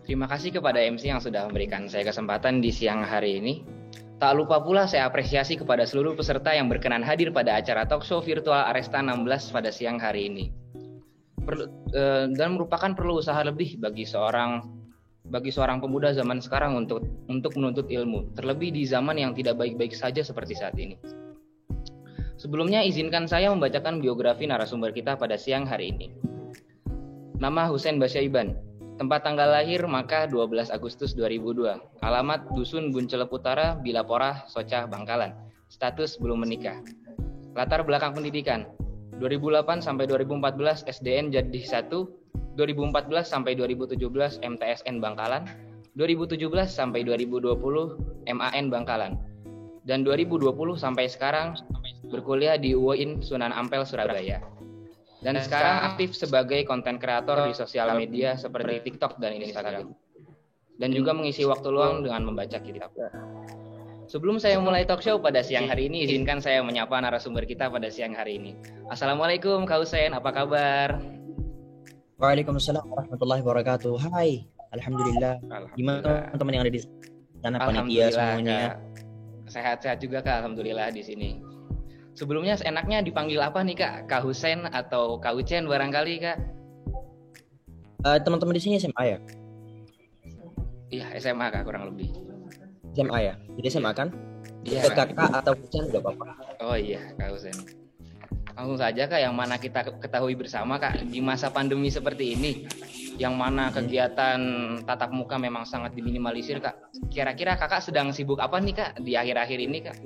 Terima kasih kepada MC yang sudah memberikan saya kesempatan di siang hari ini. Tak lupa pula saya apresiasi kepada seluruh peserta yang berkenan hadir pada acara talkshow virtual Aresta 16 pada siang hari ini. Dan merupakan perlu usaha lebih bagi seorang pemuda zaman sekarang untuk menuntut ilmu, terlebih di zaman yang tidak baik-baik saja seperti saat ini. Sebelumnya izinkan saya membacakan biografi narasumber kita pada siang hari ini. Nama Husein Basyaiban. Tempat tanggal lahir Makkah 12 Agustus 2002. Alamat Dusun Buncelep Utara, Bilapora, Socah, Bangkalan. Status belum menikah. Latar belakang pendidikan 2008 sampai 2014 SDN Jadih 1, 2014 sampai 2017 MTSN Bangkalan, 2017 sampai 2020 MAN Bangkalan, dan 2020 sampai sekarang berkuliah di UIN Sunan Ampel Surabaya. Dan sekarang aktif sebagai konten kreator di sosial media seperti TikTok dan Instagram. Dan juga mengisi waktu luang dengan membaca kitab. Sebelum saya mulai talk show pada siang hari ini, izinkan saya menyapa narasumber kita pada siang hari ini. Assalamualaikum Kak Husein, apa kabar? Waalaikumsalam warahmatullahi wabarakatuh. Hai, alhamdulillah. Gimana teman-teman yang ada di sana, panitia semuanya? Sehat-sehat juga Kak, alhamdulillah di sini. Sebelumnya enaknya dipanggil apa nih Kak? Kak Husein atau Kak Ucen barangkali Kak? Teman-teman di sini SMA ya? Iya, SMA Kak kurang lebih. SMA ya? Jadi SMA kan? Iya. Kakak atau Ucen gak apa-apa. Oh iya, Kak Husein. Langsung saja Kak, yang mana kita ketahui bersama Kak, di masa pandemi seperti ini, yang mana kegiatan tatap muka memang sangat diminimalisir Kak. Kira-kira Kakak sedang sibuk apa nih Kak di akhir-akhir ini Kak?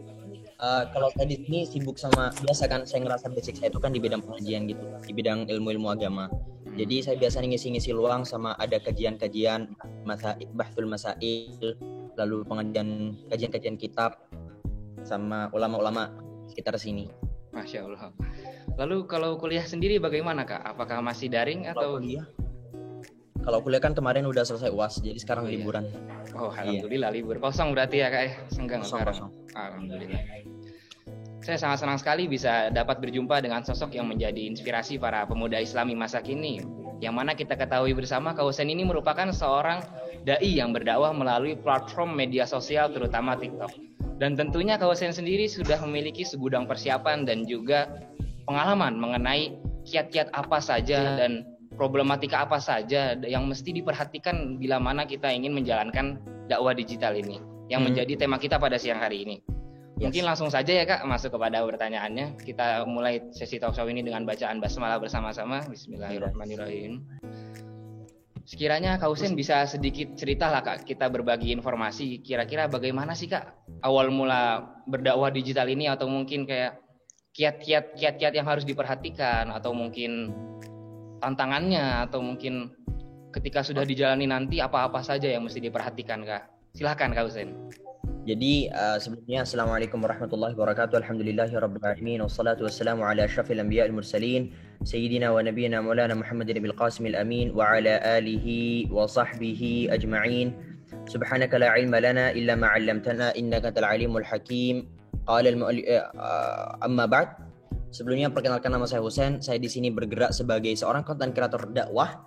Kalau tadi ini sibuk sama biasa kan, saya ngerasa basic saya itu kan di bidang pengajian gitu, di bidang ilmu-ilmu agama. Jadi saya biasa ngisi-ngisi luang sama ada kajian-kajian bahtul masail, lalu kajian-kajian kitab sama ulama-ulama sekitar sini. Masya Allah. Lalu kalau kuliah sendiri bagaimana Kak? Apakah masih daring atau? Kalau kuliah kan kemarin udah selesai UAS, jadi sekarang liburan. Oh alhamdulillah libur kosong berarti ya Kak ya, senggang sekarang. Alhamdulillah. Saya sangat senang sekali bisa dapat berjumpa dengan sosok yang menjadi inspirasi para pemuda Islami masa kini. Yang mana kita ketahui bersama Kak Husein ini merupakan seorang dai yang berdakwah melalui platform media sosial terutama TikTok. Dan tentunya Kak Husein sendiri sudah memiliki segudang persiapan dan juga pengalaman mengenai kiat-kiat apa saja dan problematika apa saja yang mesti diperhatikan bila mana kita ingin menjalankan dakwah digital ini yang menjadi tema kita pada siang hari ini. Mungkin langsung saja ya Kak masuk kepada pertanyaannya. Kita mulai sesi talk show ini dengan bacaan basmalah bersama-sama. Bismillahirrahmanirrahim. Sekiranya Kak Husein bisa sedikit cerita lah Kak, kita berbagi informasi kira-kira bagaimana sih Kak awal mula berdakwah digital ini, atau mungkin kayak kiat-kiat yang harus diperhatikan, atau mungkin tantangannya, atau mungkin ketika sudah dijalani nanti apa-apa saja yang mesti diperhatikan Kak. Silahkan Kak Husein. Jadi sebelumnya Assalamualaikum warahmatullahi wabarakatuh. Alhamdulillahirabbil alamin wassalatu wassalamu ala asyrafil anbiya'il mursalin sayyidina wa nabiyyina maulana Muhammadin bil qasimil amin wa ala alihi wa sahbihi ajma'in. Subhanaka la ilma lana illa ma 'allamtana innaka antal alimul hakim. Qala amma ba'd. Sebelumnya perkenalkan, nama saya Husein. Saya di sini bergerak sebagai seorang konten kreator dakwah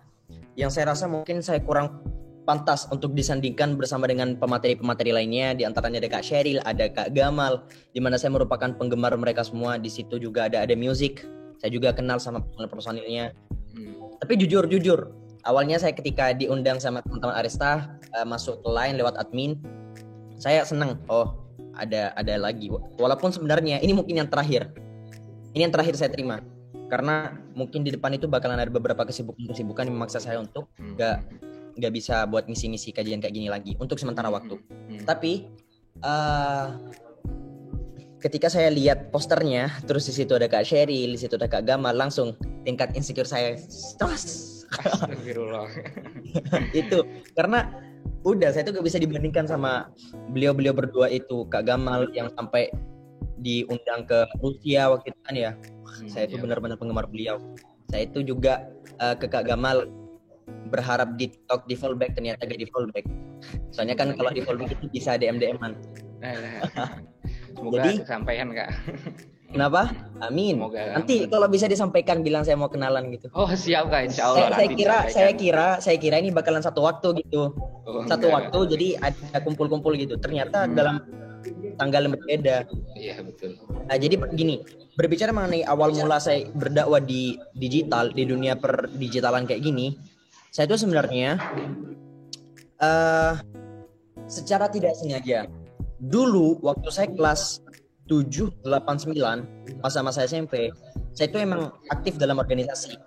yang saya rasa mungkin saya kurang pantas untuk disandingkan bersama dengan pemateri-pemateri lainnya. Di antaranya ada Kak Sheryl, ada Kak Gamal, di mana saya merupakan penggemar mereka semua. Di situ juga ada music. Saya juga kenal sama personilnya. Tapi jujur, awalnya saya ketika diundang sama teman-teman Aresta masuk ke line lewat admin, saya senang. Oh, ada lagi. Walaupun sebenarnya ini mungkin yang terakhir. Ini yang terakhir saya terima. Karena mungkin di depan itu bakalan ada beberapa kesibukan yang memaksa saya untuk nggak bisa buat ngisi-ngisi kajian kayak gini lagi untuk sementara waktu. Tapi ketika saya lihat posternya, terus di situ ada Kak Sheryl, di situ ada Kak Gamal, langsung tingkat insecure saya Astagfirullah. Itu karena udah saya tuh gak bisa dibandingkan sama beliau berdua itu. Kak Gamal yang sampai diundang ke Rusia waktu itu kan ya. Saya itu benar-benar penggemar beliau. Saya itu juga ke Kak Gamal berharap di TikTok di fallback, ternyata gak di fallback. Soalnya kan kalau di fallback itu bisa DM-an. Semoga kesampaian Kak. Kenapa? Amin. Semoga Nanti aman. kalau bisa disampaikan bilang saya mau kenalan gitu. Oh siap Kak, insya Allah nanti Saya kira ini bakalan satu waktu gitu. Oh, Satu enggak. waktu jadi ada kumpul-kumpul gitu. Ternyata Hmm. dalam tanggal yang berbeda. Iya betul. Nah, jadi begini, berbicara mengenai awal mula saya berdakwah di digital, di dunia perdigitalan kayak gini, saya itu sebenarnya secara tidak sengaja. Dulu waktu saya kelas 7, 8, 9, masa-masa SMP, saya itu emang aktif dalam organisasi.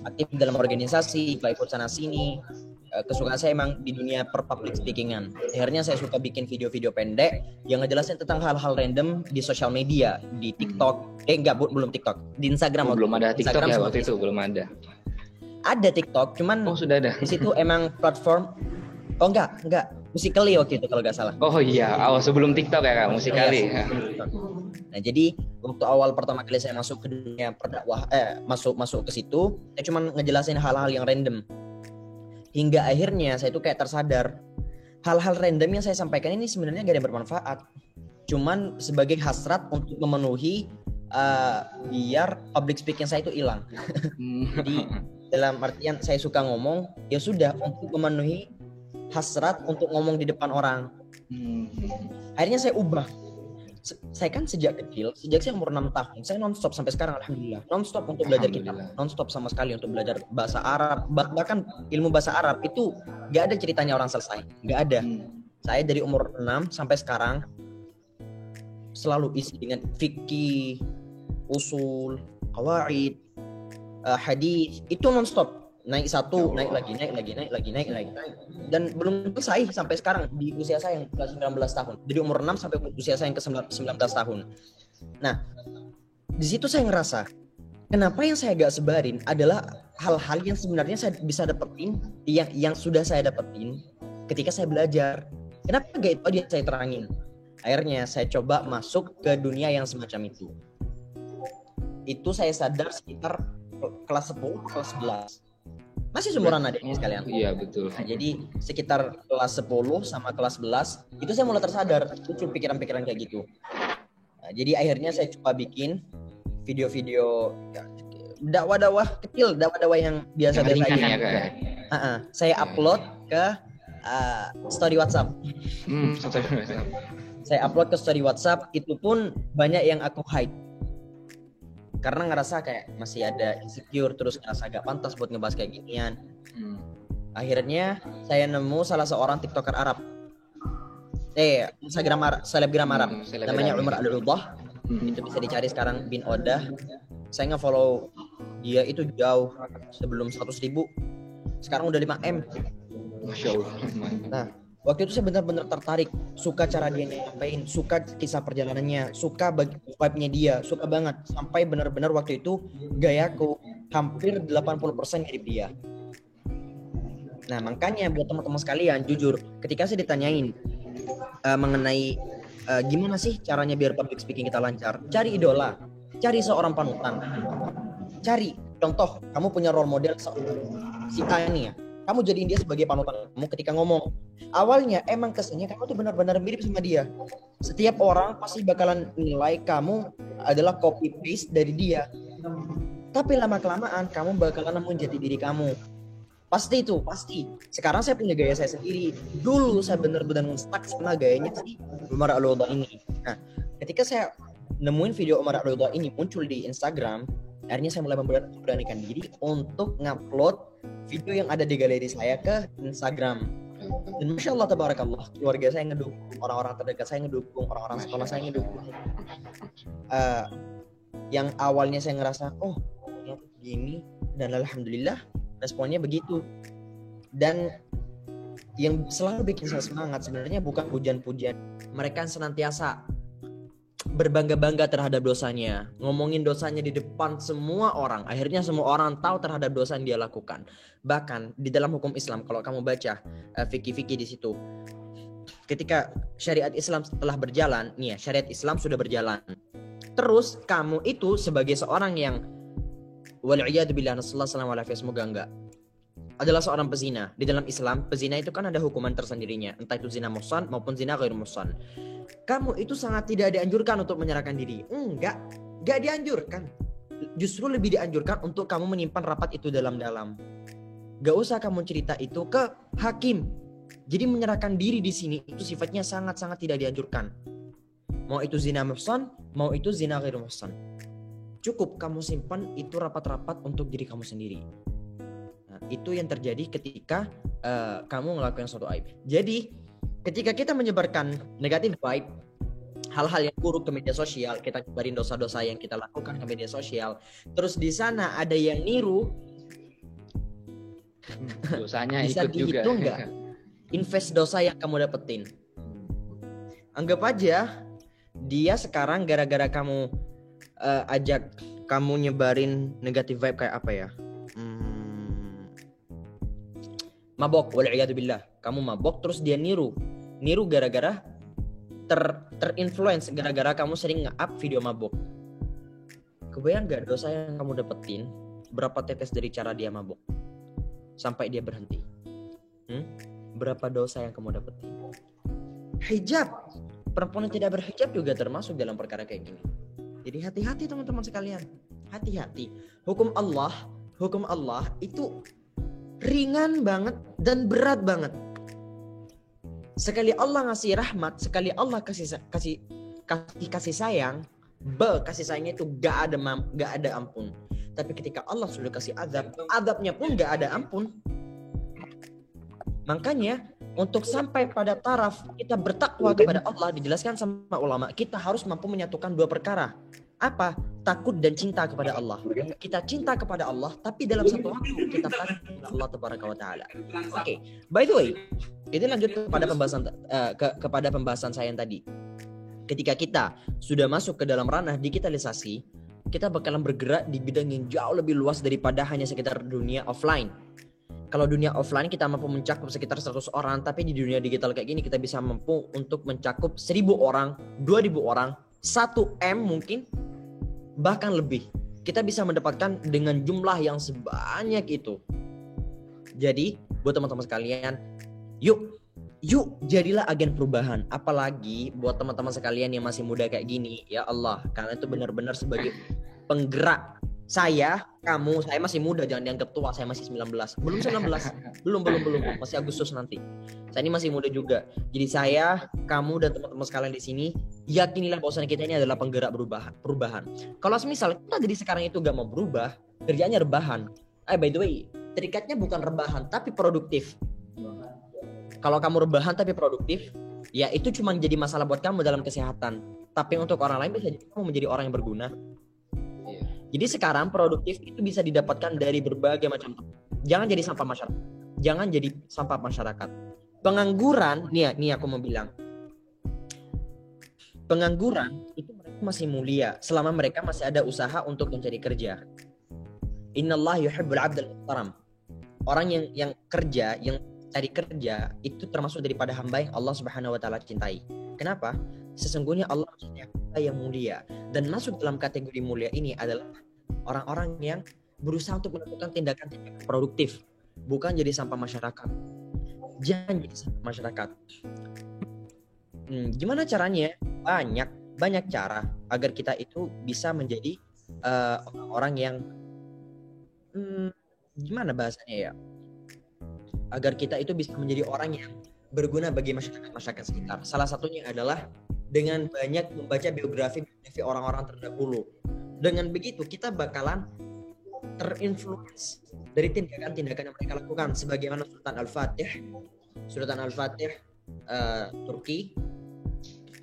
Aktif dalam organisasi, ikut sana sini. Kesukaan saya emang di dunia public speakingan. Akhirnya saya suka bikin video-video pendek yang ngejelasin tentang hal-hal random di sosial media, di TikTok. Belum TikTok, di Instagram. Belum ada TikTok Instagram ya sama waktu itu, Facebook. belum ada. Ada TikTok, cuman Oh sudah ada. di situ emang platform. Oh enggak, Musical.ly waktu itu kalau nggak salah. Oh iya, sebelum TikTok ya Kak, Musical.ly. Iya, nah jadi waktu awal pertama kali saya masuk ke dunia perdakwah, masuk ke situ, saya cuma ngejelasin hal-hal yang random. Hingga akhirnya saya tuh kayak tersadar hal-hal random yang saya sampaikan ini sebenarnya gak ada yang bermanfaat. Cuman sebagai hasrat untuk memenuhi biar public speaking saya itu hilang. Jadi dalam artian saya suka ngomong, ya sudah untuk memenuhi hasrat untuk ngomong di depan orang. Akhirnya saya ubah. Saya kan sejak saya umur 6 tahun, saya non-stop sampai sekarang alhamdulillah. Non-stop untuk belajar kitab, non-stop sama sekali untuk belajar bahasa Arab. Bahkan ilmu bahasa Arab itu gak ada ceritanya orang selesai, gak ada. Saya dari umur 6 sampai sekarang selalu isi dengan fikih, usul, qawaid, hadis, itu non-stop. Naik satu, naik lagi. Dan belum selesai sampai sekarang di usia saya yang ke 19 tahun. Dari umur 6 sampai usia saya yang ke 19 tahun. Nah, di situ saya ngerasa kenapa yang saya gak sebarin adalah hal-hal yang sebenarnya saya bisa dapetin, yang sudah saya dapetin ketika saya belajar. Kenapa gak itu aja saya terangin? Akhirnya saya coba masuk ke dunia yang semacam itu. Itu saya sadar sekitar kelas 10, kelas 11. Masih seumuran adiknya sekalian. Iya betul. Nah, jadi sekitar kelas 10 sama kelas 11 itu saya mulai tersadar muncul pikiran-pikiran kayak gitu. Nah, jadi akhirnya saya coba bikin video-video dakwah kecil, dakwah yang biasa Yang ringan aja. ya, Kak. Saya upload ke story WhatsApp. Saya upload ke story WhatsApp, itu pun banyak yang aku hide. Karena ngerasa kayak masih ada insecure, terus ngerasa gak pantas buat ngebahas kayak ginian. Akhirnya saya nemu salah seorang TikToker Arab, selebgram Arab, namanya Umar Al-Udah. Itu bisa dicari sekarang, bin Odah. Saya nge-follow dia itu jauh sebelum 100.000, sekarang udah 5M. Masya Allah. Nah, waktu itu saya benar-benar tertarik, suka cara dia nyampein, suka kisah perjalanannya, suka vibe-nya dia, suka banget. Sampai benar-benar waktu itu gayaku hampir 80% mirip dia. Nah, makanya buat teman-teman sekalian, jujur, ketika saya ditanyain mengenai gimana sih caranya biar public speaking kita lancar, cari idola, cari seorang panutan, cari contoh, kamu punya role model si A ini ya. Kamu jadiin dia sebagai panutan kamu ketika ngomong. Awalnya emang kesannya kamu tuh benar-benar mirip sama dia. Setiap orang pasti bakalan nilai kamu adalah copy paste dari dia. Tapi lama-kelamaan kamu bakalan nemuin jati diri kamu. Pasti itu, pasti. Sekarang saya punya gaya saya sendiri. Dulu saya benar-benar stuck sama gayanya si Umar Al-Udah ini. Nah, ketika saya nemuin video Umar Al-Udah ini muncul di Instagram, akhirnya saya mulai memberanikan diri untuk ngupload video yang ada di galeri saya ke Instagram. Dan Masya Allah, tabarakallah, keluarga saya ngedukung, orang-orang terdekat saya ngedukung, orang-orang sekolah saya ngedukung. Yang awalnya saya ngerasa, oh gini, dan alhamdulillah responnya begitu. Dan yang selalu bikin saya semangat sebenarnya bukan pujian-pujian. Mereka senantiasa berbangga-bangga terhadap dosanya, ngomongin dosanya di depan semua orang. Akhirnya semua orang tahu terhadap dosa yang dia lakukan. Bahkan di dalam hukum Islam, kalau kamu baca fikih-fikih di situ, ketika syariat Islam telah berjalan, nih ya, syariat Islam sudah berjalan. Terus kamu itu sebagai seorang yang wal'iyadzubillah, nasallallahu alaihi, semoga enggak, adalah seorang pezina. Di dalam Islam, pezina itu kan ada hukuman tersendirinya, entah itu zina muhsan maupun zina ghair muhsan. kamu itu sangat tidak dianjurkan untuk menyerahkan diri. Enggak dianjurkan. Justru lebih dianjurkan untuk kamu menyimpan rapat itu dalam-dalam. Gak usah kamu cerita itu ke hakim. Jadi menyerahkan diri di sini itu sifatnya sangat-sangat tidak dianjurkan. Mau itu zina muhsan, mau itu zina ghairu muhsan. Cukup kamu simpan itu rapat-rapat untuk diri kamu sendiri. Nah, itu yang terjadi ketika kamu ngelakuin suatu aib. Jadi ketika kita menyebarkan negatif vibe, hal-hal yang buruk ke media sosial, kita nyebarin dosa-dosa yang kita lakukan ke media sosial, terus di sana ada yang niru, dosanya bisa ikut juga. dihitung nggak invest dosa yang kamu dapetin? Anggap aja dia sekarang gara-gara kamu ajak kamu nyebarin negatif vibe kayak apa ya? Mabok, wal'iyadzubillah. Kamu mabok terus dia niru gara-gara terinfluence gara-gara kamu sering nge-up video mabok. Kebayang gak dosa yang kamu dapetin berapa tetes dari cara dia mabok sampai dia berhenti? Berapa dosa yang kamu dapetin? Hijab, perempuan yang tidak berhijab juga termasuk dalam perkara kayak gini. Jadi hati-hati teman-teman sekalian, hati-hati. Hukum Allah itu ringan banget dan berat banget. Sekali Allah ngasih rahmat, sekali Allah kasih sayang, kasih sayangnya itu gak ada ampun. Tapi ketika Allah sudah kasih azab, azabnya pun gak ada ampun. Makanya untuk sampai pada taraf kita bertakwa kepada Allah, dijelaskan sama ulama, kita harus mampu menyatukan dua perkara. Apa? Takut dan cinta kepada Allah. Kita cinta kepada Allah, tapi dalam satu waktu kita takut kepada Allah Tabaraka wa Ta'ala. Oke, by the way, ini lanjut kepada pembahasan saya yang tadi. Ketika kita sudah masuk ke dalam ranah digitalisasi, kita bakalan bergerak di bidang yang jauh lebih luas daripada hanya sekitar dunia offline. Kalau dunia offline kita mampu mencakup sekitar 100 orang, tapi di dunia digital kayak gini kita bisa mampu untuk mencakup 1.000 orang, 2.000 orang, 1M mungkin, bahkan lebih. Kita bisa mendapatkan dengan jumlah yang sebanyak itu. Jadi buat teman-teman sekalian, yuk jadilah agen perubahan. Apalagi buat teman-teman sekalian yang masih muda kayak gini, ya Allah, kalian itu benar-benar sebagai penggerak. Saya masih muda, jangan dianggap tua, saya masih 19. Belum 19, belum, masih Agustus nanti. Saya ini masih muda juga. Jadi saya, kamu dan teman-teman sekalian di sini, yakinilah bahwasanya kita ini adalah penggerak perubahan. Kalau misal kita jadi sekarang itu gak mau berubah, kerjanya rebahan. By the way, terikatnya bukan rebahan, tapi produktif. Kalau kamu rebahan tapi produktif, ya itu cuma jadi masalah buat kamu dalam kesehatan. Tapi untuk orang lain bisa jadi kamu menjadi orang yang berguna. Jadi sekarang produktif itu bisa didapatkan dari berbagai macam tempat. Jangan jadi sampah masyarakat. Pengangguran, nih aku mau bilang. Pengangguran itu mereka masih mulia selama mereka masih ada usaha untuk mencari kerja. Innallaha yuhibbul 'abdal muhtaram. Orang yang kerja, yang cari kerja itu termasuk daripada hamba yang Allah Subhanahu wa taala cintai. Kenapa? Sesungguhnya Allah mencintai hamba yang mulia, dan masuk dalam kategori mulia ini adalah orang-orang yang berusaha untuk melakukan tindakan-tindakan produktif, bukan jadi sampah masyarakat. Jangan jadi sampah masyarakat. Gimana caranya? Banyak cara agar kita itu bisa menjadi orang yang gimana bahasanya ya? Agar kita itu bisa menjadi orang yang berguna bagi masyarakat sekitar. Salah satunya adalah dengan banyak membaca biografi orang-orang terdahulu. Dengan begitu kita bakalan terinfluence dari tindakan-tindakan yang mereka lakukan, sebagaimana Sultan Al-Fatih Turki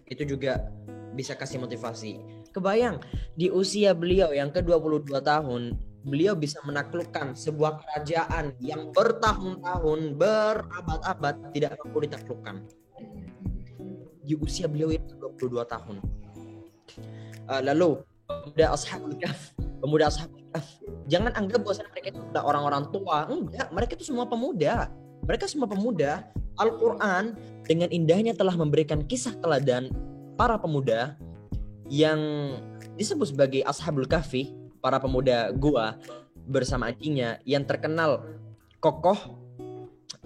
itu juga bisa kasih motivasi. Kebayang di usia beliau yang ke-22 tahun, beliau bisa menaklukkan sebuah kerajaan yang bertahun-tahun, berabad-abad tidak mampu ditaklukkan. Di usia beliau itu 22 tahun. Lalu pemuda Ashabul Kahf. Jangan anggap bahwa mereka itu adalah orang-orang tua. Enggak, mereka itu semua pemuda. Al-Quran dengan indahnya telah memberikan kisah teladan para pemuda yang disebut sebagai Ashabul Kahfi, para pemuda gua bersama anjingnya yang terkenal kokoh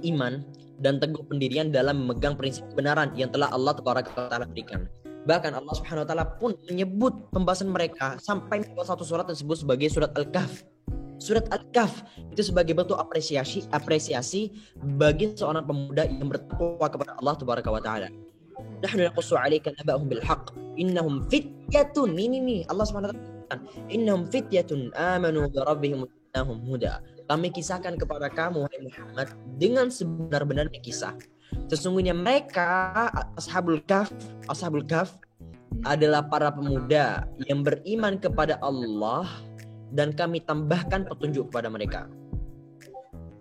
iman dan teguh pendirian dalam memegang prinsip kebenaran yang telah Allah Taala berikan. Bahkan Allah Subhanahu wa taala pun menyebut pembahasan mereka sampai membuat satu surat tersebut sebagai surat Al-Kahf. Surat Al-Kahf itu sebagai bentuk apresiasi bagi seorang pemuda yang bertakwa kepada Allah Taala. Nahnu naqussu 'alaika naba'ahum bil haqq innahum fityatun. Ini Allah Subhanahu wa taala, innahum fityatun amanu bi rabbihim innahum huda. Kami kisahkan kepada kamu wahai Muhammad dengan sebenar-benarnya kisah. Sesungguhnya mereka Ashabul Kahf adalah para pemuda yang beriman kepada Allah dan kami tambahkan petunjuk kepada mereka.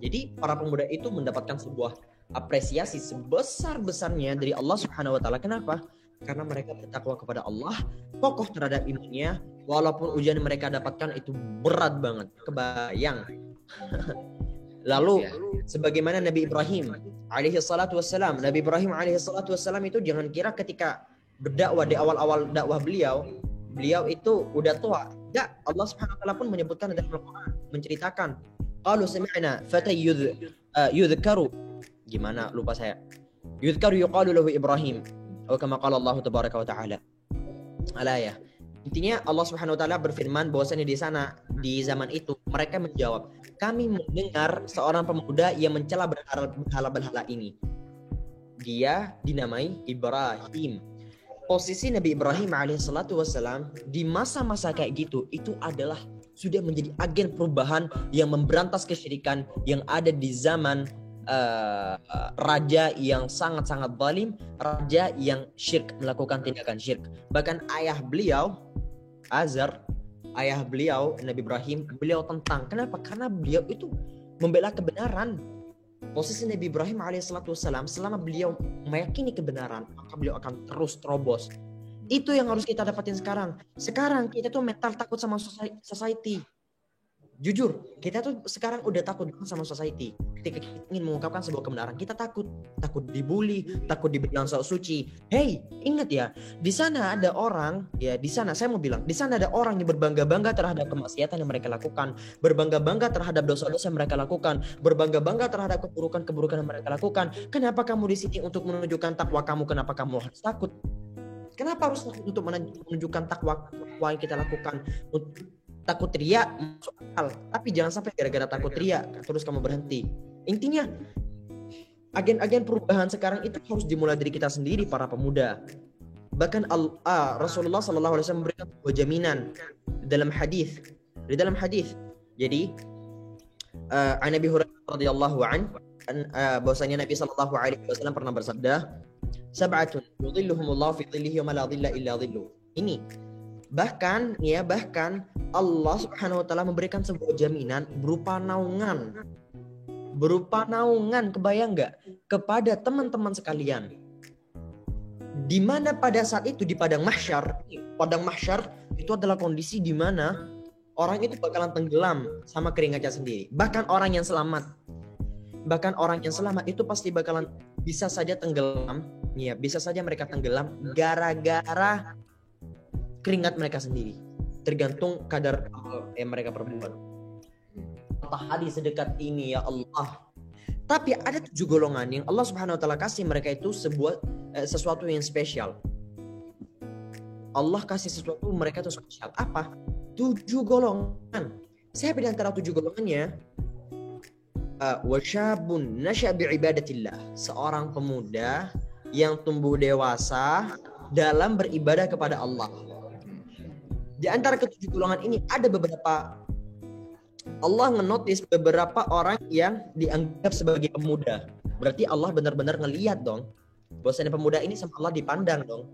Jadi para pemuda itu mendapatkan sebuah apresiasi sebesar-besarnya dari Allah Subhanahu wa taala. Kenapa? Karena mereka bertakwa kepada Allah, kokoh terhadap imannya, walaupun ujian yang mereka dapatkan itu berat banget. Kebayang. Lalu sebagaimana Nabi Ibrahim alaihi salatu wassalam itu jangan kira ketika berdakwah di awal-awal dakwah beliau itu udah tua. Ya, Allah Subhanahu wa taala pun menyebutkan dalam Al-Qur'an, menceritakan qalu sami'na fata yudhkaru, gimana lupa saya, yudhkaru yuqalu lahu Ibrahim atau kama qala Allah tabaraka wa taala al-ayah. Intinya Allah Subhanahu wa taala berfirman bahwasanya di sana di zaman itu mereka menjawab, kami mendengar seorang pemuda yang mencela berhala-berhala ini. Dia dinamai Ibrahim. Posisi Nabi Ibrahim alaihissalatu wassalam di masa-masa kayak gitu itu adalah sudah menjadi agen perubahan yang memberantas kesyirikan yang ada di zaman raja yang sangat-sangat zalim, raja yang syirk, melakukan tindakan syirk. Bahkan ayah beliau Azar, ayah beliau Nabi Ibrahim, beliau tentang. Kenapa? Karena beliau itu membela kebenaran. Posisi Nabi Ibrahim alaihissalatu wassalam, selama beliau meyakini kebenaran, maka beliau akan terus terobos. Itu yang harus kita dapatin sekarang. Sekarang kita tuh mental takut sama society. Jujur, kita tuh sekarang udah takut sama society. Ketika kita ingin mengungkapkan sebuah kebenaran, kita takut dibully, takut dibilang sok suci. Hey, ingat ya, di sana ada orang, ya di sana saya mau bilang, di sana ada orang yang berbangga-bangga terhadap kemaksiatan yang mereka lakukan, berbangga-bangga terhadap dosa-dosa yang mereka lakukan, berbangga-bangga terhadap keburukan-keburukan yang mereka lakukan. Kenapa kamu di sini untuk menunjukkan takwa kamu? Kenapa kamu harus takut? Kenapa harus takut untuk menunjukkan takwa yang kita lakukan? Takut riak masuk akal, tapi jangan sampai gara-gara takut riak terus kamu berhenti. Intinya agen-agen perubahan sekarang itu harus dimulai dari kita sendiri, para pemuda. Bahkan Rasulullah SAW memberikan jaminan dalam hadis. Jadi Nabi Hurairah radhiyallahu an bahwasanya Nabi SAW pernah bersabda, sab'atun yudhilluhumullahu fi dhillihi wa la dhilla illa dhilluh. Ini bahkan Allah Subhanahu wa taala memberikan sebuah jaminan berupa naungan, kebayang nggak, kepada teman-teman sekalian. Di mana pada saat itu di padang mahsyar itu adalah kondisi di mana orang itu bakalan tenggelam sama keringatnya sendiri. Bahkan orang yang selamat itu pasti bakalan bisa saja tenggelam, ya bisa saja mereka tenggelam gara-gara keringat mereka sendiri. Tergantung kadar yang mereka perbuat. Matahari sedekat ini ya Allah. Tapi ada 7 golongan yang Allah Subhanahu wa taala kasih mereka itu sesuatu yang spesial. Allah kasih sesuatu mereka itu spesial. Apa? 7 golongan. Siapa di antara 7 golongannya? Wasyabun nasya bi'ibadatillah. Seorang pemuda yang tumbuh dewasa dalam beribadah kepada Allah. Di antara ketujuh golongan ini ada beberapa, Allah ngenotis beberapa orang yang dianggap sebagai pemuda. Berarti Allah benar-benar ngelihat dong bahwasanya pemuda ini sama Allah dipandang dong.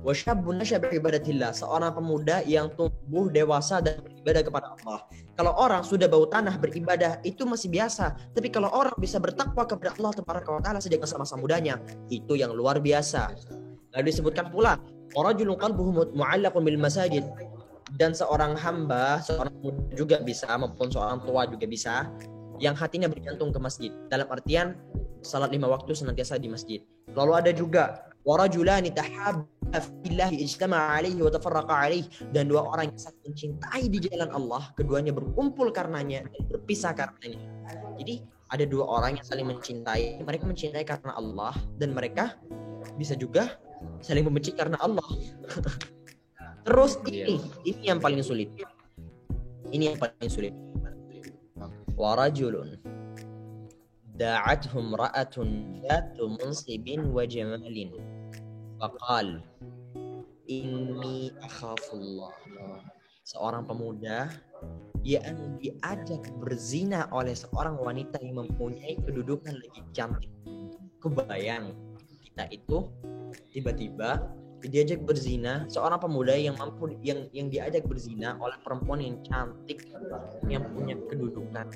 Wasyabun nasya bi'ibadatillah, seorang pemuda yang tumbuh dewasa dan beribadah kepada Allah. Kalau orang sudah bau tanah beribadah itu masih biasa, tapi kalau orang bisa bertakwa kepada Allah Taala sejak masa-masa mudanya, itu yang luar biasa. Lalu disebutkan pula rajulun qalbuhu mu'allaqun bil masajid, dan seorang hamba, seorang muda juga bisa maupun seorang tua juga bisa yang hatinya bergantung ke masjid, dalam artian salat 5 waktu senantiasa di masjid. Lalu ada juga warajulani tahabba fillahi ijtama'a alaihi wa tafarraqa alaihi, dan 2 orang yang saling mencintai di jalan Allah, keduanya berkumpul karenanya dan berpisah karenanya. Jadi ada dua orang yang saling mencintai, mereka mencintai karena Allah, dan mereka bisa juga saling membenci karena Allah. Terus ini yang paling sulit. Ini yang paling sulit. Wa rajulun da'athu imra'atun dhatu mansibin wa jamalin faqal inni akhafullah. Seorang pemuda yang diajak berzina oleh seorang wanita yang mempunyai kedudukan lagi cantik. Kebayang kita itu tiba-tiba diajak berzina, seorang pemuda yang diajak berzina oleh perempuan yang cantik yang punya kedudukan,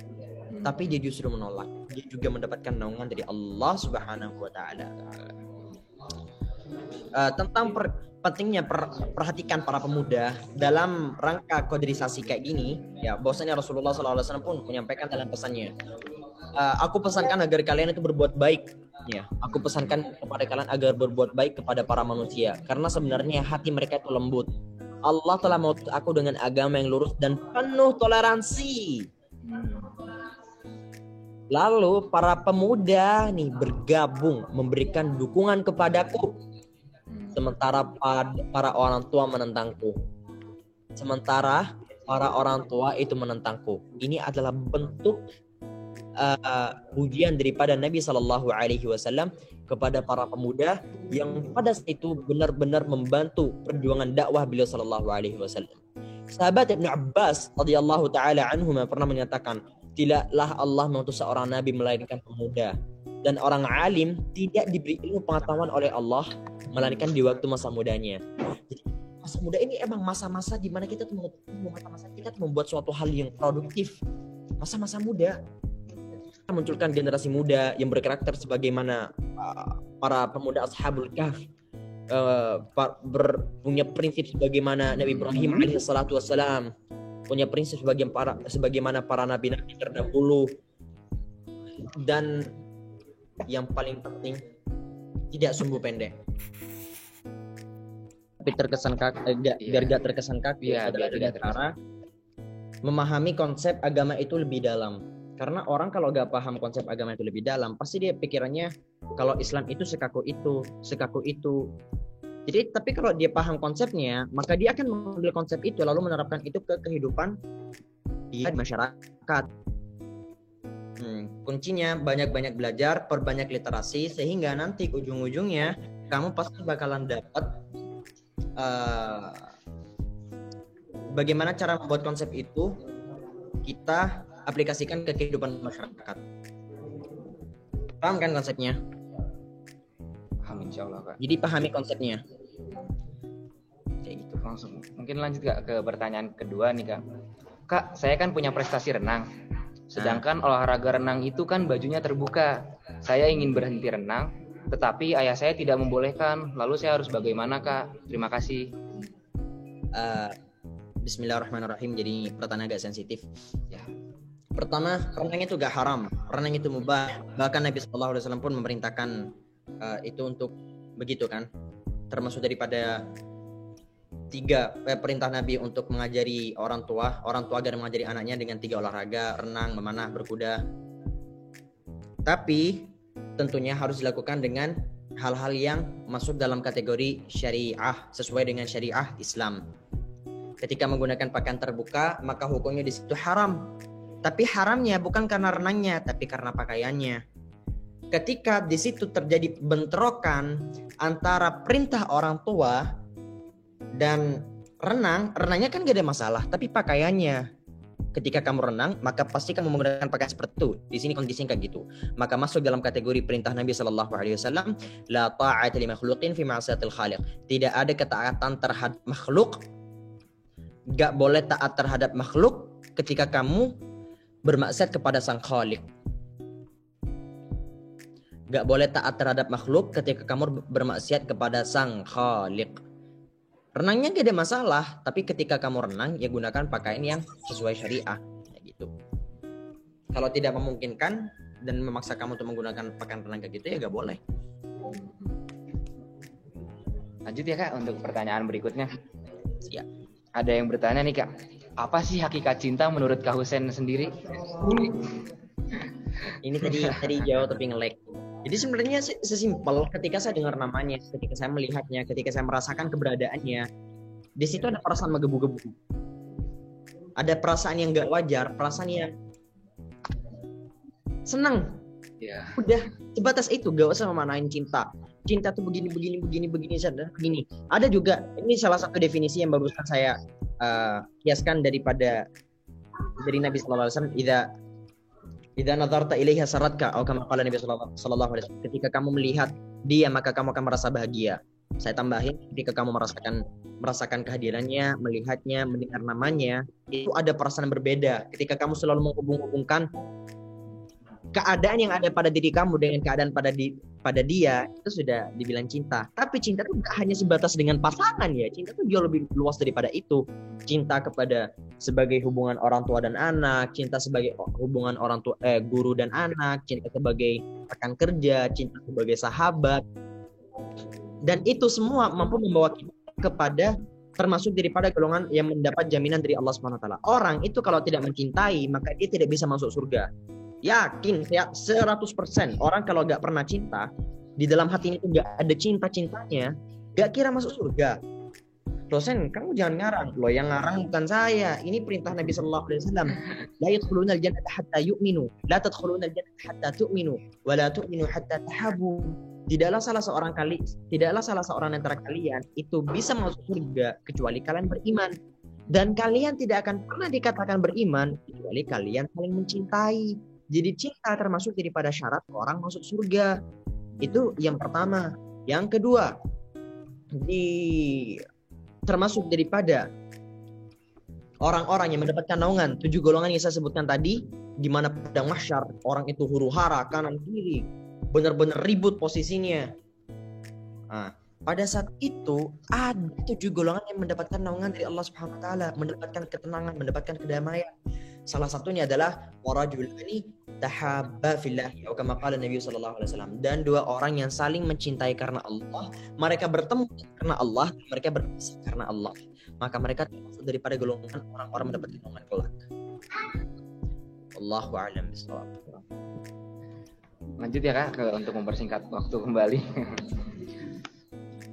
tapi dia justru menolak. Dia juga mendapatkan naungan dari Allah Subhanahu wa taala. Tentang pentingnya perhatikan para pemuda dalam rangka kaderisasi kayak gini, ya bahwasanya Rasulullah SAW pun menyampaikan dalam pesannya, aku pesankan agar kalian itu berbuat baik. Ya, aku pesankan kepada kalian agar berbuat baik kepada para manusia, karena sebenarnya hati mereka itu lembut. Allah telah mengutus aku dengan agama yang lurus dan penuh toleransi. Lalu para pemuda nih bergabung memberikan dukungan kepadaku, sementara para orang tua menentangku. Sementara para orang tua itu menentangku. Ini adalah bentuk ujian daripada Nabi SAW kepada para pemuda yang pada saat itu benar-benar membantu perjuangan dakwah beliau SAW. Sahabat Ibnu Abbas radhiyallahu taala anhu pernah menyatakan, tidaklah Allah mengutus seorang nabi melainkan pemuda, dan orang alim tidak diberi ilmu pengetahuan oleh Allah melainkan di waktu masa mudanya. Jadi masa muda ini emang masa-masa di mana kita membuat suatu hal yang produktif. Masa-masa muda munculkan generasi muda yang berkarakter sebagaimana para pemuda Ashabul Kahf, punya prinsip sebagaimana Nabi Ibrahim alaihissalatu wassalam, punya prinsip sebagaimana para nabi-nabi terdahulu, dan yang paling penting tidak sumbu pendek. Tapi terkesan biar gak terkesan kaku adalah dengan cara memahami konsep agama itu lebih dalam. Karena orang kalau gak paham konsep agama itu lebih dalam, pasti dia pikirannya kalau Islam itu sekaku itu. Jadi tapi kalau dia paham konsepnya, maka dia akan mengambil konsep itu lalu menerapkan itu ke kehidupan di masyarakat. Kuncinya banyak-banyak belajar, perbanyak literasi, sehingga nanti ujung-ujungnya kamu pasti bakalan dapat bagaimana cara membuat konsep itu kita aplikasikan ke kehidupan masyarakat. Paham kan konsepnya? Paham, insya Allah, Kak. Jadi pahami konsepnya. Kayak gitu. Langsung. Mungkin lanjut Kak ke pertanyaan kedua nih, Kak. Kak, saya kan punya prestasi renang. Sedangkan olahraga renang itu kan bajunya terbuka. Saya ingin berhenti renang, tetapi ayah saya tidak membolehkan. Lalu saya harus bagaimana, Kak? Terima kasih. Bismillahirrahmanirrahim. Jadi pertanyaan agak sensitif. Ya. Pertama, renang itu gak haram. Renang itu mubah. Bahkan Nabi SAW pun memerintahkan itu untuk begitu kan. Termasuk daripada 3 perintah Nabi untuk mengajari orang tua agar mengajari anaknya dengan 3 olahraga: renang, memanah, berkuda. Tapi tentunya harus dilakukan dengan hal-hal yang masuk dalam kategori syariah, sesuai dengan syariah Islam. Ketika menggunakan pakaian terbuka, maka hukumnya di situ haram. Tapi haramnya bukan karena renangnya, tapi karena pakaiannya. Ketika di situ terjadi bentrokan antara perintah orang tua dan renangnya kan gak ada masalah, tapi pakaiannya. Ketika kamu renang, maka pasti kamu menggunakan pakaian seperti itu. Di sini kondisinya kayak gitu. Maka masuk dalam kategori perintah Nabi SAW, la ta'ata li makhluqin fi ma'siyatil khaliq. Tidak ada ketaatan terhadap makhluk. Gak boleh taat terhadap makhluk ketika kamu bermaksiat kepada sang khaliq. Gak boleh taat terhadap makhluk ketika kamu bermaksiat kepada sang khaliq. Renangnya gak ada masalah, tapi ketika kamu renang, ya gunakan pakaian yang sesuai syariah, kayak gitu. Kalau tidak memungkinkan dan memaksa kamu untuk menggunakan pakaian renang kayak gitu, ya gak boleh. Lanjut ya Kak untuk pertanyaan berikutnya. Siap. Ada yang bertanya nih Kak, apa sih hakikat cinta menurut Kak Husein sendiri? Ini tadi jauh tapi nge-lag. Jadi sebenarnya sesimpel ketika saya dengar namanya, ketika saya melihatnya, ketika saya merasakan keberadaannya, di situ ada perasaan menggebu-gebu. Ada perasaan yang nggak wajar, perasaan yang senang. Ya. Udah sebatas itu, gak usah memanain cinta. Cinta tuh begini. Ada juga, ini salah satu definisi yang barusan saya kiaskan dari Nabi sallallahu alaihi wasallam, idza nadarta ilaiha saratka, atau kama qala Nabi sallallahu alaihi wasallam, ketika kamu melihat dia maka kamu akan merasa bahagia. Saya tambahin, ketika kamu merasakan kehadirannya, melihatnya, mendengar namanya, itu ada perasaan yang berbeda. Ketika kamu selalu menghubung-hubungkan keadaan yang ada pada diri kamu dengan keadaan pada dia, itu sudah dibilang cinta. Tapi cinta itu tidak hanya sebatas dengan pasangan ya. Cinta itu jauh lebih luas daripada itu. Cinta kepada sebagai hubungan orang tua dan anak, cinta sebagai hubungan orang tua guru dan anak, cinta sebagai rekan kerja, cinta sebagai sahabat. Dan itu semua mampu membawa kita kepada termasuk daripada golongan yang mendapat jaminan dari Allah Subhanahu wa taala. Orang itu kalau tidak mencintai, maka dia tidak bisa masuk surga. Yakin saya 100%. Orang kalau gak pernah cinta, di dalam hatinya itu gak ada cinta-cintanya, gak kira masuk surga. Dosen, kamu jangan ngarang. Loh, yang ngarang bukan saya. Ini perintah Nabi sallallahu alaihi wasallam. La yadkhuluna al-jannata hatta yu'minu, la tadkhuluna al-jannata hatta tu'minu, wa la tu'minu hatta tahabu. Tidaklah salah seorang antara kalian itu bisa masuk surga kecuali kalian beriman. Dan kalian tidak akan pernah dikatakan beriman kecuali kalian saling mencintai. Jadi cinta termasuk daripada syarat orang masuk surga. Itu yang pertama. Yang kedua, termasuk daripada orang-orang yang mendapatkan naungan 7 golongan yang saya sebutkan tadi, di mana padang mahsyar orang itu huru-hara kanan kiri, benar-benar ribut posisinya. Nah, pada saat itu ada 7 golongan yang mendapatkan naungan dari Allah Subhanahu wa taala, mendapatkan ketenangan, mendapatkan kedamaian. Salah satunya adalah warajulani tahabba fillah, atau kama qala Nabi sallallahu alaihi wasallam, dan 2 orang yang saling mencintai karena Allah, mereka bertemu karena Allah, mereka berpisah karena Allah, maka mereka termasuk daripada golongan orang-orang mendapatkan naungan kelak. Allahu a'lam bishawab. Lanjut ya Kak, untuk mempersingkat waktu kembali.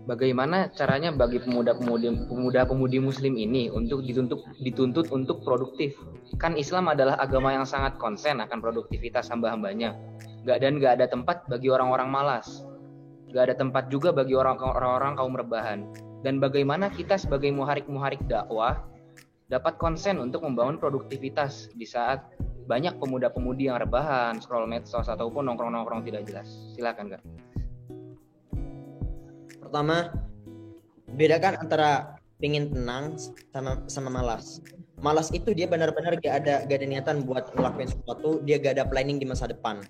Bagaimana caranya bagi pemuda-pemudi muslim ini untuk dituntut untuk produktif? Kan Islam adalah agama yang sangat konsen akan produktivitas hamba-hambanya. Gak ada tempat bagi orang-orang malas. Gak ada tempat juga bagi orang-orang kaum rebahan. Dan bagaimana kita sebagai muharik dakwah dapat konsen untuk membangun produktivitas di saat banyak pemuda-pemudi yang rebahan, scroll medsos ataupun nongkrong-nongkrong tidak jelas. Silakan Kak. Pertama, bedakan antara pengen tenang sama malas. Malas itu dia benar-benar gak ada niatan buat ngelakuin sesuatu, dia gak ada planning di masa depan.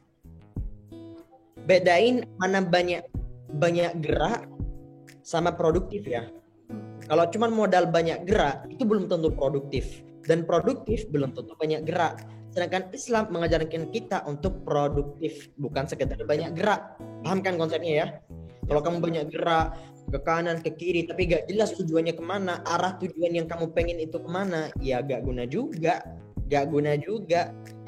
Bedain mana banyak gerak sama produktif ya. Kalau cuma modal banyak gerak, itu belum tentu produktif. Dan produktif belum tentu banyak gerak. Sedangkan Islam mengajarkan kita untuk produktif, bukan sekedar banyak gerak. Paham kan konsepnya ya? Kalau kamu banyak gerak ke kanan, ke kiri, tapi gak jelas tujuannya kemana, arah tujuan yang kamu pengen itu kemana, ya gak guna juga.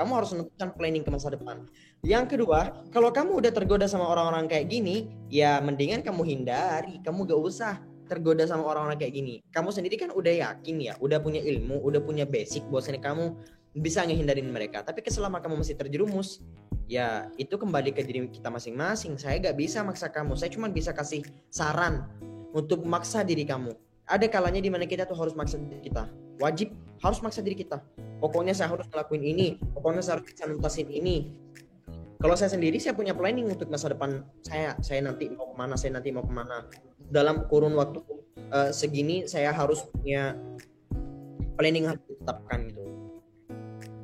Kamu harus menentukan planning ke masa depan. Yang kedua, kalau kamu udah tergoda sama orang-orang kayak gini, ya mendingan kamu hindari. Kamu gak usah tergoda sama orang-orang kayak gini. Kamu sendiri kan udah yakin ya, udah punya ilmu, udah punya basic, bahwasanya kamu bisa ngehindarin mereka. Tapi selama kamu masih terjerumus, ya itu kembali ke diri kita masing-masing. Saya gak bisa maksa kamu, saya cuma bisa kasih saran untuk maksa diri kamu. Ada kalanya dimana kita tuh harus maksa diri kita. Wajib harus maksa diri kita. Pokoknya saya harus ngelakuin ini, pokoknya saya harus bisa nuntasin ini. Kalau saya sendiri, saya punya planning untuk masa depan saya nanti mau kemana, dalam kurun waktu segini saya harus punya planning harus ditetapkan gitu.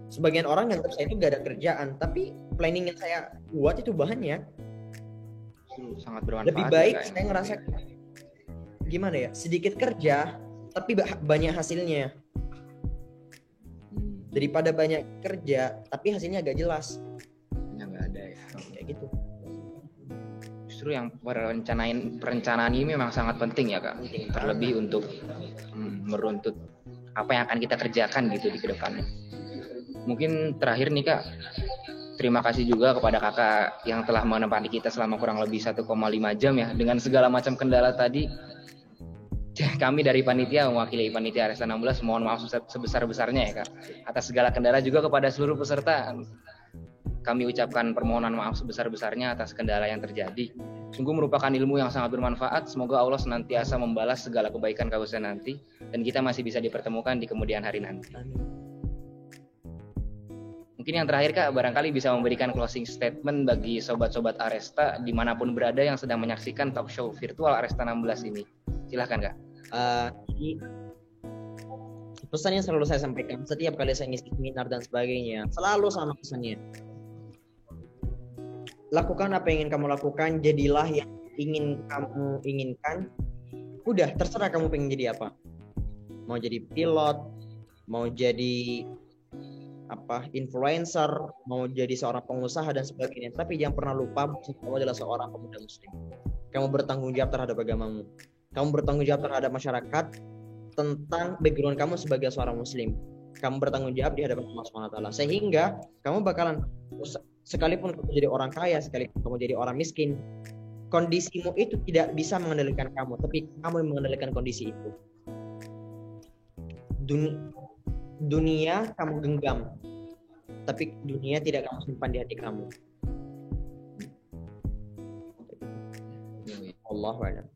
Sebagian orang yang saya itu gak ada kerjaan, tapi planning yang saya buat itu banyak. Sangat bermanfaat. Lebih baik ya, saya ngerasa gimana ya, sedikit kerja tapi banyak hasilnya, daripada banyak kerja tapi hasilnya gak jelas. Nggak ada ya. Kayak gitu. Justru yang perencanaan ini memang sangat penting ya Kak. Terlebih untuk meruntut apa yang akan kita kerjakan gitu di kedepannya. Mungkin terakhir nih Kak, terima kasih juga kepada kakak yang telah menemani kita selama kurang lebih 1,5 jam ya. Dengan segala macam kendala tadi, kami dari panitia, mewakili panitia Aresta 16, mohon maaf sebesar-besarnya ya Kak. Atas segala kendala juga kepada seluruh peserta, kami ucapkan permohonan maaf sebesar-besarnya atas kendala yang terjadi. Sungguh merupakan ilmu yang sangat bermanfaat. Semoga Allah senantiasa membalas segala kebaikan Kak Husain nanti, dan kita masih bisa dipertemukan di kemudian hari nanti. Mungkin yang terakhir Kak, barangkali bisa memberikan closing statement bagi sobat-sobat Aresta dimanapun berada yang sedang menyaksikan talk show virtual Aresta 16 ini. Silahkan Kak. Jadi pesan yang selalu saya sampaikan setiap kali saya ngisi seminar dan sebagainya, selalu sama pesannya. Lakukan apa yang ingin kamu lakukan, jadilah yang ingin kamu inginkan. Udah, terserah kamu pengen jadi apa. Mau jadi pilot, mau jadi influencer, mau jadi seorang pengusaha dan sebagainya. Tapi jangan pernah lupa kamu adalah seorang pemuda muslim. Kamu bertanggung jawab terhadap agamamu. Kamu bertanggung jawab terhadap masyarakat tentang background kamu sebagai seorang muslim. Kamu bertanggung jawab di hadapan Allah SWT. Sehingga kamu bakalan, sekalipun kamu jadi orang kaya, sekalipun kamu jadi orang miskin, kondisimu itu tidak bisa mengendalikan kamu, tapi kamu yang mengendalikan kondisi itu. Dunia kamu genggam, tapi dunia tidak kamu simpan di hati kamu. Allahu a'lam.